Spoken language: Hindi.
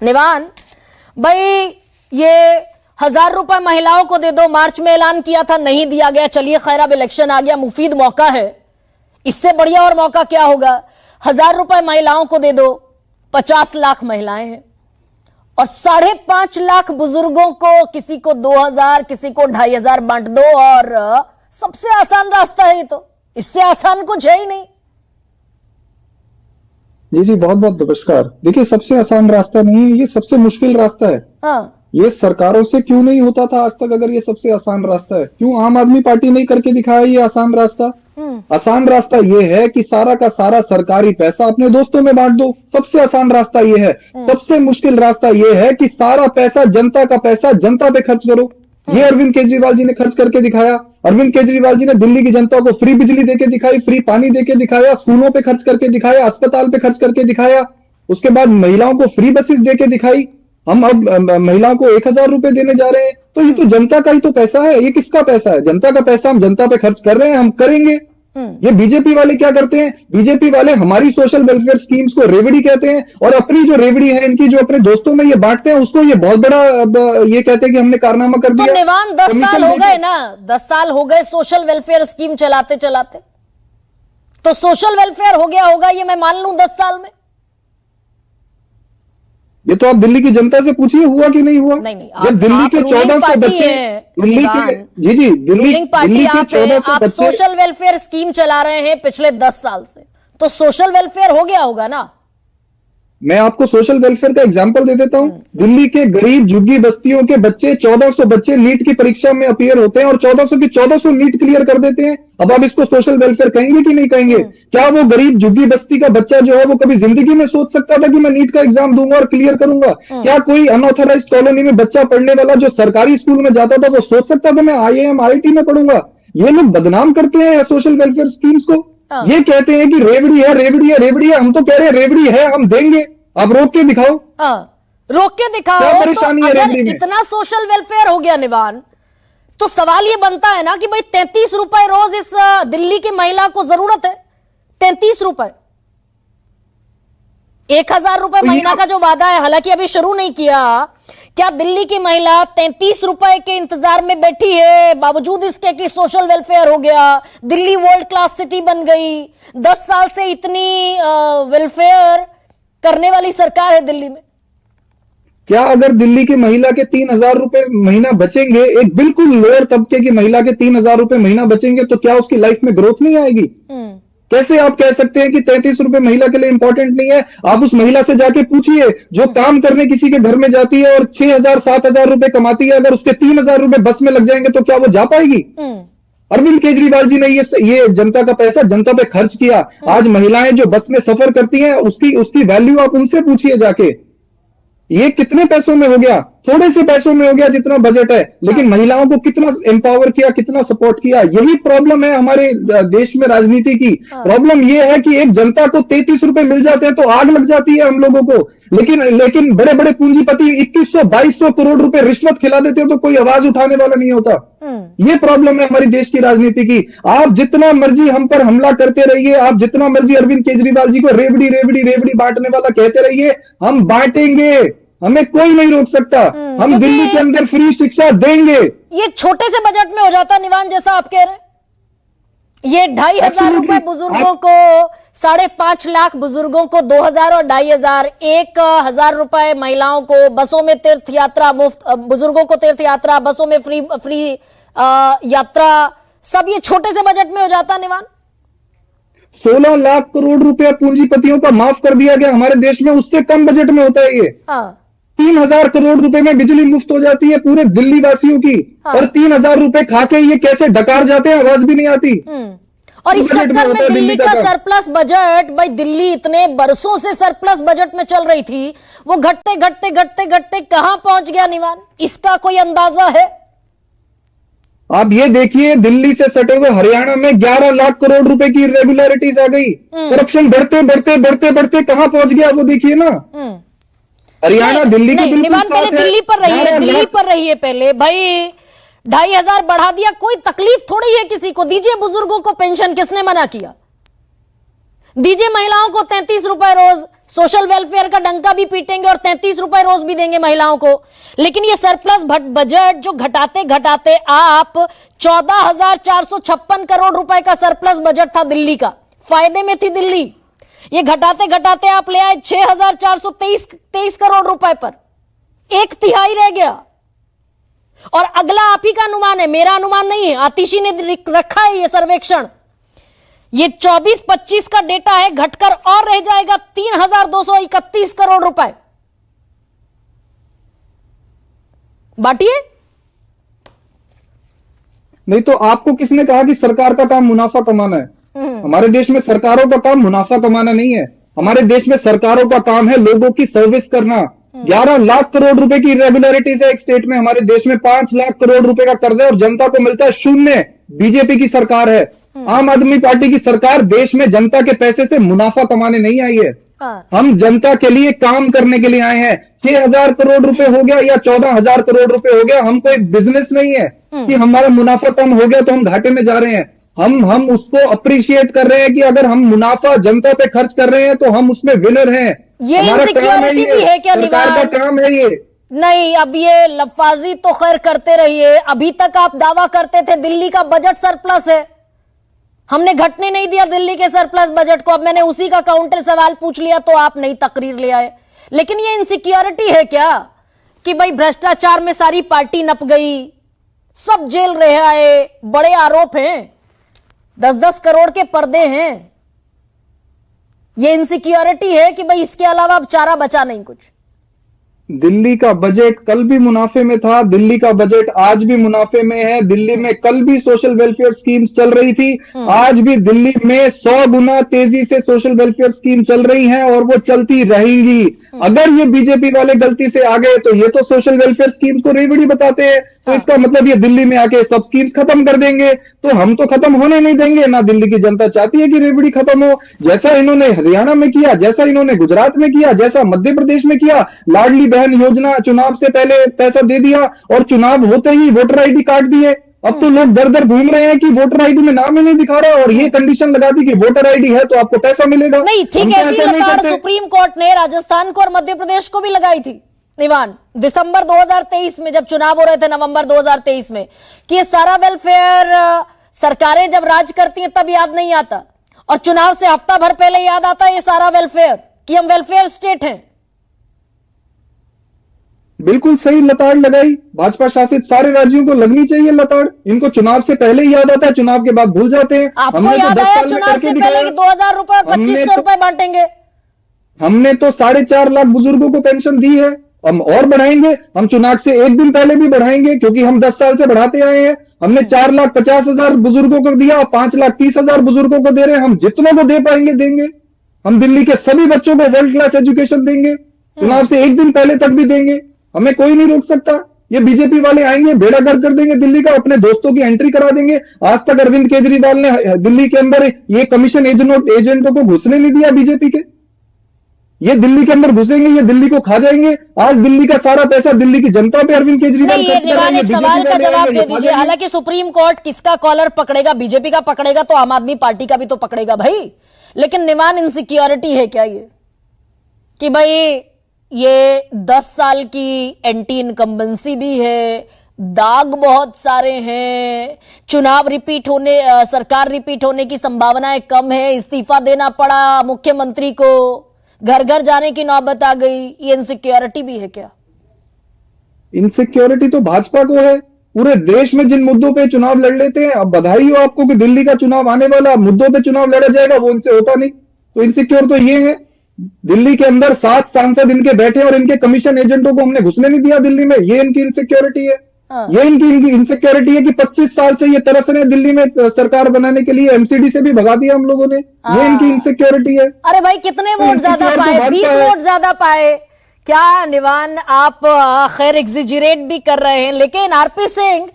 निवान भाई, ये 1000 रुपए महिलाओं को दे दो, मार्च में ऐलान किया था, नहीं दिया गया। चलिए खैर, अब इलेक्शन आ गया, मुफीद मौका है, इससे बढ़िया और मौका क्या होगा। 1000 रुपए महिलाओं को दे दो, 50 लाख महिलाएं हैं, और 5.5 लाख बुजुर्गों को, किसी को 2000, किसी को 2500 बांट दो, और सबसे आसान रास्ता है ये तो, इससे आसान कुछ है ही नहीं। जी जी, बहुत बहुत नमस्कार। देखिए, सबसे आसान रास्ता नहीं है, ये सबसे मुश्किल रास्ता है। हाँ, ये सरकारों से क्यों नहीं होता था आज तक? अगर ये सबसे आसान रास्ता है, क्यों आम आदमी पार्टी नहीं करके दिखाया ये आसान रास्ता? आसान रास्ता ये है कि सारा का सारा सरकारी पैसा अपने दोस्तों में बांट दो। सबसे आसान रास्ता ये है। सबसे मुश्किल रास्ता ये है कि सारा पैसा, जनता का पैसा, जनता पे खर्च करो। ये अरविंद केजरीवाल जी ने खर्च करके दिखाया। अरविंद केजरीवाल जी ने दिल्ली की जनता को फ्री बिजली देके दिखाई, फ्री पानी देके दिखाया, स्कूलों पे खर्च करके दिखाया, अस्पताल पे खर्च करके दिखाया। उसके बाद महिलाओं को फ्री बसेस देके दिखाई। हम अब महिलाओं को 1000 रुपए देने जा रहे हैं। तो ये तो जनता का ही तो पैसा है। ये किसका पैसा है? जनता का पैसा हम जनता पे खर्च कर रहे हैं, हम करेंगे। ये बीजेपी वाले क्या करते हैं? बीजेपी वाले हमारी सोशल वेलफेयर स्कीम्स को रेवड़ी कहते हैं, और अपनी जो रेवड़ी है इनकी, जो अपने दोस्तों में ये बांटते हैं, उसको ये बहुत बड़ा ये कहते हैं कि हमने कारनामा कर दिया। तो निवान 10 साल हो गए ना, 10 साल हो गए सोशल वेलफेयर स्कीम चलाते चलाते, तो सोशल वेलफेयर हो गया होगा, ये मैं मान लूं 10 साल में। ये तो आप दिल्ली की जनता से पूछिए, हुआ कि नहीं हुआ? नहीं, जब दिल्ली के 1400 बच्चे, दिल्ली के, जी रूलिंग पार्टी आप 1400 बच्चे सोशल वेलफेयर स्कीम चला रहे हैं पिछले 10 साल से, तो सोशल वेलफेयर हो गया होगा ना। मैं आपको सोशल वेलफेयर का एग्जांपल दे देता हूं। दिल्ली के गरीब झुग्गी बस्तियों के बच्चे, 1400 बच्चे नीट की परीक्षा में अपीयर होते हैं, और 1400 की 1400 नीट क्लियर कर देते हैं। अब आप इसको सोशल वेलफेयर कहेंगे कि नहीं कहेंगे? क्या वो गरीब झुग्गी बस्ती का बच्चा जो है, वो कभी जिंदगी में सोच सकता था कि मैं नीट का एग्जाम दूंगा और क्लियर करूंगा? क्या कोई अनऑथराइज कॉलोनी में बच्चा पढ़ने वाला जो सरकारी स्कूल में जाता था, वो सोच सकता था मैं IIM IIT में पढ़ूंगा? ये लोग बदनाम करते हैं सोशल वेलफेयर स्कीम्स को। ये कहते हैं कि रेवड़ी है, रेवड़ी है, रेवड़ी है। हम तो कह रहे हैं रेवड़ी है, हम देंगे, आप रोक के दिखाओ। रोक के दिखाओ। क्या परेशानी तो है अगर रेवड़ी में? इतना सोशल वेलफेयर हो गया निवान, तो सवाल ये बनता है ना कि भाई 33 रुपए रोज इस दिल्ली की महिला को जरूरत है। 33 रुपए, 1000 रुपए महीना का जो वादा है, हालांकि अभी शुरू नहीं किया। क्या दिल्ली की महिला 33 रुपए के इंतजार में बैठी है, बावजूद इसके कि सोशल वेलफेयर हो गया, दिल्ली वर्ल्ड क्लास सिटी बन गई? 10 साल से इतनी वेलफेयर करने वाली सरकार है दिल्ली में। क्या अगर दिल्ली की महिला के 3000 रुपए महीना बचेंगे, एक बिल्कुल लोअर तबके की महिला के 3000 रुपए महीना बचेंगे, तो क्या उसकी लाइफ में ग्रोथ नहीं आएगी? कैसे आप कह सकते हैं कि 33 रुपए महिला के लिए इंपॉर्टेंट नहीं है? आप उस महिला से जाके पूछिए जो काम करने किसी के घर में जाती है और 6000-7000 रुपए कमाती है, अगर उसके 3000 रुपए बस में लग जाएंगे तो क्या वो जा पाएगी? अरविंद केजरीवाल जी ने ये जनता का पैसा जनता पे खर्च किया। आज महिलाएं जो बस में सफर करती हैं, उसकी वैल्यू आप उनसे पूछिए जाके। ये कितने पैसों में हो गया? थोड़े से पैसों में हो गया जितना बजट है, लेकिन महिलाओं को कितना एम्पावर किया, कितना सपोर्ट किया। यही प्रॉब्लम है हमारे देश में राजनीति की। प्रॉब्लम ये है कि एक जनता को 33 रुपए मिल जाते हैं तो आग लग जाती है हम लोगों को, लेकिन बड़े बड़े पूंजीपति 2100-2200 करोड़ रुपए रिश्वत खिला देते हैं तो कोई आवाज उठाने वाला नहीं होता। ये प्रॉब्लम है हमारी देश की राजनीति की। आप जितना मर्जी हम पर हमला करते रहिए, आप जितना मर्जी अरविंद केजरीवाल जी को रेवड़ी रेवड़ी रेवड़ी बांटने वाला कहते रहिए, हम बांटेंगे, हमें कोई नहीं रोक सकता। हम दिल्ली के अंदर फ्री शिक्षा देंगे। ये छोटे से बजट में हो जाता निवान, जैसा आप कह रहे हैं। ये 2500 रुपए बुजुर्गों को, 5.5 लाख बुजुर्गों को 2000 और 2500, 1000 रुपए महिलाओं को, बसों में तीर्थ यात्रा मुफ्त, बुजुर्गों को तीर्थ यात्रा, बसों में फ्री यात्रा, सब ये छोटे से बजट में हो जाता निवान। 16 लाख करोड़ रुपया पूंजीपतियों का माफ कर दिया गया हमारे देश में, उससे कम बजट में होता है ये। 3000 करोड़ रुपए में बिजली मुफ्त हो जाती है पूरे दिल्ली वासियों की, और 3000 रुपए खा के ये कैसे डकार जाते हैं, आवाज भी नहीं आती। और इस चक्कर में दिल्ली का सरप्लस बजट, भाई दिल्ली इतने बरसों से सरप्लस बजट में चल रही थी, वो घटते घटते घटते घटते कहां पहुंच गया निवान, इसका कोई अंदाजा है? आप ये देखिए, दिल्ली से सटे हुए हरियाणा में 11 लाख करोड़ रुपए की इरेगुलरिटीज आ गई। करप्शन बढ़ते बढ़ते बढ़ते बढ़ते कहां पहुंच गया वो देखिए ना। हरियाणा दिल्ली के बिल्कुल निवान, पहले दिल्ली पर रहिए, दिल्ली पर रहिए पहले। भाई 2500 बढ़ा दिया, कोई तकलीफ थोड़ी है किसी को। दीजिए बुजुर्गों को पेंशन, किसने मना किया? दीजिए महिलाओं को 33 रुपए रोज, सोशल वेलफेयर का डंका भी पीटेंगे और 33 रुपए रोज भी देंगे महिलाओं को। लेकिन ये सरप्लस बजट जो घटाते घटाते आप 14,456 करोड़ रुपए का सरप्लस बजट था दिल्ली का, फायदे में थी दिल्ली। ये घटाते घटाते आप ले आए 6,423 करोड़ रुपए पर, एक तिहाई रह गया। और अगला आप ही का अनुमान है, मेरा अनुमान नहीं है, आतिशी ने रखा है ये सर्वेक्षण। ये 24-25 का डेटा है, घटकर और रह जाएगा 3,231 करोड़ रुपए। बांटिए। नहीं तो आपको किसने कहा कि सरकार का काम मुनाफा कमाना है? हमारे देश में सरकारों का काम मुनाफा कमाना नहीं है। हमारे देश में सरकारों का काम है लोगों की सर्विस करना। 11 लाख करोड़ रुपए की इरेगुलरिटीज है एक स्टेट में, हमारे देश में 5 लाख करोड़ रुपए का कर्ज है और जनता को मिलता है शून्य। बीजेपी की सरकार है, आम आदमी पार्टी की सरकार देश में जनता के पैसे से मुनाफा कमाने नहीं आई है। हम जनता के लिए काम करने के लिए आए हैं। 6,000 करोड़ रुपए हो गया या 14,000 करोड़ रुपए हो गया, हम कोई बिजनेस नहीं है कि हमारा मुनाफा कम हो गया तो हम घाटे में जा रहे हैं। हम उसको अप्रिशिएट कर रहे हैं कि अगर हम मुनाफा जनता पे खर्च कर रहे हैं तो हम उसमें विनर हैं। ये इनसिक्योरिटी भी है क्या? सरकार का काम है ये। नहीं, अब ये लफाजी तो खैर करते रहिए। अभी तक आप दावा करते थे दिल्ली का बजट सरप्लस है, हमने घटने नहीं दिया दिल्ली के सरप्लस बजट को। अब मैंने उसी का काउंटर सवाल पूछ लिया तो आप नई तकरीर ले आए। लेकिन ये इनसिक्योरिटी है क्या कि भाई भ्रष्टाचार में सारी पार्टी नप गई, सब जेल रहे आए, बड़े आरोप हैं, 10-10 करोड़ के पर्दे हैं। ये इनसिक्योरिटी है कि भाई इसके अलावा अब चारा बचा नहीं कुछ? दिल्ली का बजट कल भी मुनाफे में था, दिल्ली का बजट आज भी मुनाफे में है। दिल्ली में कल भी सोशल वेलफेयर स्कीम्स चल रही थी, आज भी दिल्ली में 100 गुना तेजी से सोशल वेलफेयर स्कीम चल रही हैं और वो चलती रहेंगी। अगर ये बीजेपी वाले गलती से आ गए तो ये तो सोशल वेलफेयर स्कीम्स को रेवड़ी बताते हैं, तो इसका मतलब ये दिल्ली में आके सब स्कीम्स खत्म कर देंगे। तो हम तो खत्म होने नहीं देंगे ना, दिल्ली की जनता चाहती है कि रेवड़ी खत्म हो। जैसा इन्होंने हरियाणा में किया, जैसा इन्होंने गुजरात में किया, जैसा मध्य प्रदेश में किया, लाडली बहन योजना चुनाव से पहले पैसा दे दिया और चुनाव होते ही वोटर आईडी काट दिए। अब तो लोग दर दर घूम रहे हैं कि वोटर आईडी में नाम ही नहीं दिखा रहा और ये कंडीशन लगा दी कि वोटर आईडी है तो आपको पैसा मिलेगा। नहीं, ठीक है, ऐसी लताड़ सुप्रीम कोर्ट ने राजस्थान को और मध्य प्रदेश को भी लगाई थी निवान, दिसंबर 2023 में जब चुनाव हो रहे थे, नवंबर 2023 में, कि ये सारा वेलफेयर सरकारें जब राज करती हैं तब याद नहीं आता और चुनाव से हफ्ता भर पहले याद आता है ये सारा वेलफेयर कि हम वेलफेयर स्टेट हैं। बिल्कुल सही लताड़ लगाई। भाजपा शासित सारे राज्यों को लगनी चाहिए लताड़। इनको चुनाव से पहले ही याद आता है, चुनाव के बाद भूल जाते हैं। आपको याद आया चुनाव से पहले कि 2,000 रुपए और 2,500 रुपए बांटेंगे? हमने तो 4.5 लाख बुजुर्गों को पेंशन दी है, हम और बढ़ाएंगे। हम चुनाव से एक दिन पहले भी बढ़ाएंगे क्योंकि हम 10 साल से बढ़ाते आए हैं। हमने 4,50,000 बुजुर्गों को दिया, 5,30,000 बुजुर्गों को दे रहे हैं। हम जितनों को दे पाएंगे देंगे। हम दिल्ली के सभी बच्चों को वर्ल्ड क्लास एजुकेशन देंगे, चुनाव से एक दिन पहले तक भी देंगे। हमें कोई नहीं रोक सकता। ये बीजेपी वाले आएंगे, बेड़ा गर्क कर देंगे दिल्ली का, अपने दोस्तों की एंट्री करा देंगे। आज तक अरविंद केजरीवाल ने दिल्ली के अंदर ये कमीशन एजेंटों को घुसने नहीं दिया बीजेपी के। ये दिल्ली के अंदर घुसेंगे, ये दिल्ली को खा जाएंगे। आज दिल्ली का सारा पैसा दिल्ली की जनता पे अरविंद केजरीवाल नहीं, ये एक सवाल का जवाब दे दीजिए। हालांकि सुप्रीम कोर्ट किसका कॉलर पकड़ेगा, बीजेपी का पकड़ेगा तो आम आदमी पार्टी का भी तो पकड़ेगा भाई। लेकिन निवान इनसिक्योरिटी है क्या ये कि भाई ये 10 साल की एंटी इनकम्बेंसी भी है, दाग बहुत सारे हैं, चुनाव रिपीट होने, सरकार रिपीट होने की संभावनाएं कम है, इस्तीफा देना पड़ा मुख्यमंत्री को, घर घर जाने की नौबत आ गई, ये इनसिक्योरिटी भी है क्या? इनसिक्योरिटी तो भाजपा को है। पूरे देश में जिन मुद्दों पे चुनाव लड़ लेते हैं, अब बधाई हो आपको कि दिल्ली का चुनाव आने वाला, मुद्दों पे चुनाव लड़ा जाएगा, वो इनसे होता नहीं। तो इनसिक्योर तो ये है। दिल्ली के अंदर 7 सांसद इनके बैठे और इनके कमीशन एजेंटों को हमने घुसने नहीं दिया दिल्ली में, ये इनकी इनसिक्योरिटी है। ये इनकी इनसिक्योरिटी है कि 25 साल से ये तरस रहे दिल्ली में सरकार बनाने के लिए, एमसीडी से भी भगा दिया हम लोगों ने, ये इनकी इनसिक्योरिटी है। अरे भाई कितने वोट ज्यादा पाए? 20 वोट ज्यादा पाए क्या निवान? आप खैर एग्जिजरेट भी कर रहे हैं, लेकिन आरपी सिंह